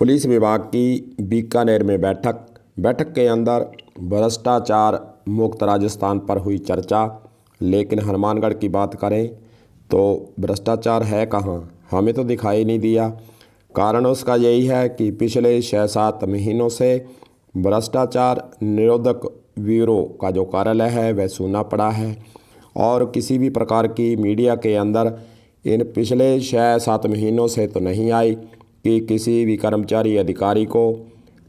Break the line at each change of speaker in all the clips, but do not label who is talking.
Police विभाग की बीकानेर में बैठक के अंदर भ्रष्टाचार मुक्त राजस्थान पर हुई चर्चा। लेकिन हनुमानगढ़ की बात करें तो भ्रष्टाचार है कहाँ, हमें तो दिखाई नहीं दिया। कारण उसका यही है कि पिछले 6-7 महीनों से भ्रष्टाचार निरोधक ब्यूरो का जो कार्यालय है वह सूना पड़ा है और किसी भी प्रकार की मीडिया के अंदर इन पिछले 6-7 महीनों से तो नहीं आई कि किसी भी कर्मचारी अधिकारी को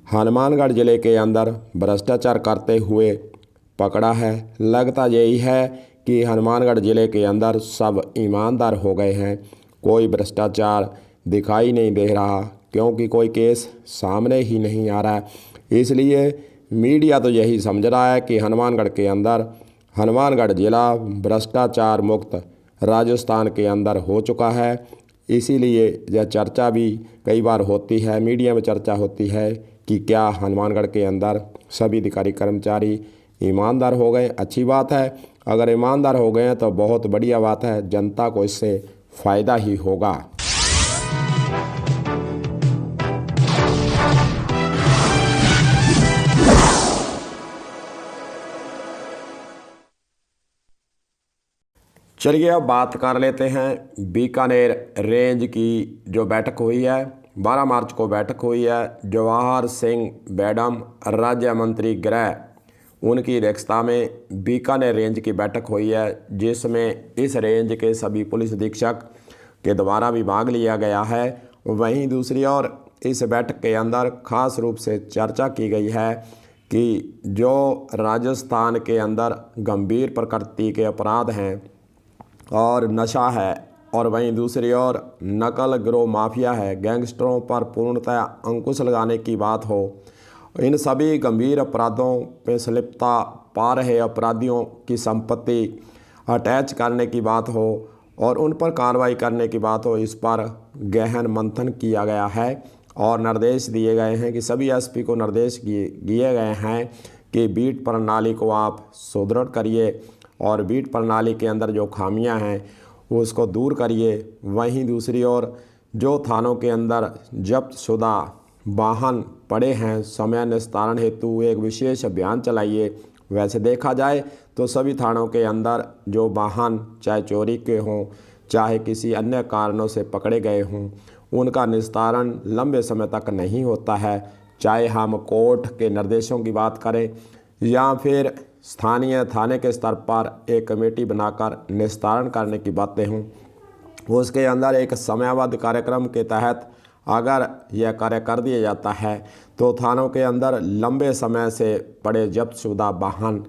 हनुमानगढ़ ज़िले के अंदर भ्रष्टाचार करते हुए पकड़ा है। लगता यही है कि हनुमानगढ़ ज़िले के अंदर सब ईमानदार हो गए हैं, कोई भ्रष्टाचार दिखाई नहीं दे रहा क्योंकि कोई केस सामने ही नहीं आ रहा है। इसलिए मीडिया तो यही समझ रहा है कि हनुमानगढ़ के अंदर हनुमानगढ़ ज़िला भ्रष्टाचार मुक्त राजस्थान के अंदर हो चुका है। इसीलिए यह चर्चा भी कई बार होती है, मीडिया में चर्चा होती है कि क्या हनुमानगढ़ के अंदर सभी अधिकारी कर्मचारी ईमानदार हो गए। अच्छी बात है, अगर ईमानदार हो गए हैं तो बहुत बढ़िया बात है, जनता को इससे फ़ायदा ही होगा। चलिए अब बात कर लेते हैं बीकानेर रेंज की जो बैठक हुई है। 12 मार्च को बैठक हुई है। जवाहर सिंह मैडम राज्य मंत्री गृह उनकी अध्यक्षता में बीकानेर रेंज की बैठक हुई है, जिसमें इस रेंज के सभी पुलिस अधीक्षक के द्वारा भी भाग लिया गया है। वहीं दूसरी ओर इस बैठक के अंदर खास रूप से चर्चा की गई है कि जो राजस्थान के अंदर गंभीर प्रकृति के अपराध हैं और नशा है और वहीं दूसरी ओर नकल गिरोह माफिया है, गैंगस्टरों पर पूर्णतः अंकुश लगाने की बात हो, इन सभी गंभीर अपराधों पे संलिप्तता पा रहे अपराधियों की संपत्ति अटैच करने की बात हो और उन पर कार्रवाई करने की बात हो, इस पर गहन मंथन किया गया है और निर्देश दिए गए हैं कि सभी एसपी को निर्देश दिए गए हैं कि बीट प्रणाली को आप सुदृढ़ करिए और बीट प्रणाली के अंदर जो खामियां हैं उसको दूर करिए। वहीं दूसरी ओर जो थानों के अंदर जब्त शुदा वाहन पड़े हैं समय निस्तारण हेतु एक विशेष अभियान चलाइए। वैसे देखा जाए तो सभी थानों के अंदर जो वाहन चाहे चोरी के हों चाहे किसी अन्य कारणों से पकड़े गए हों उनका निस्तारण लंबे समय तक नहीं होता है। चाहे हम कोर्ट के निर्देशों की बात करें या फिर स्थानीय थाने के स्तर पर एक कमेटी बनाकर निस्तारण करने की बातें हों, उसके अंदर एक समयावधि कार्यक्रम के तहत अगर यह कार्य कर दिया जाता है तो थानों के अंदर लंबे समय से पड़े जब्तशुदा वाहन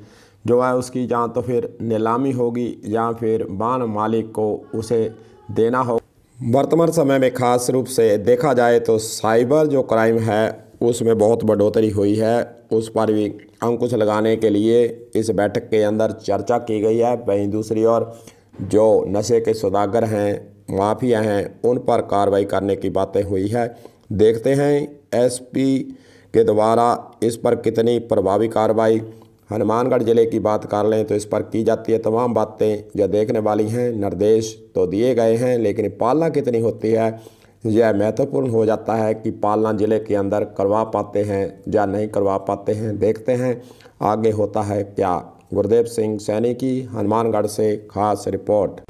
जो है उसकी या तो फिर नीलामी होगी या फिर वाहन मालिक को उसे देना हो। वर्तमान समय में खास रूप से देखा जाए तो साइबर जो क्राइम है उसमें बहुत बढ़ोतरी हुई है, उस पर भी अंकुश लगाने के लिए इस बैठक के अंदर चर्चा की गई है। वहीं दूसरी ओर जो नशे के सौदागर हैं माफिया हैं उन पर कार्रवाई करने की बातें हुई है। देखते हैं एसपी के द्वारा इस पर कितनी प्रभावी कार्रवाई हनुमानगढ़ ज़िले की बात कर लें तो इस पर की जाती है। तमाम बातें जो देखने वाली हैं, निर्देश तो दिए गए हैं लेकिन पालना कितनी होती है यह महत्वपूर्ण हो जाता है कि पालना ज़िले के अंदर करवा पाते हैं या नहीं करवा पाते हैं। देखते हैं आगे होता है क्या। गुरदेव सिंह सैनी की हनुमानगढ़ से खास रिपोर्ट।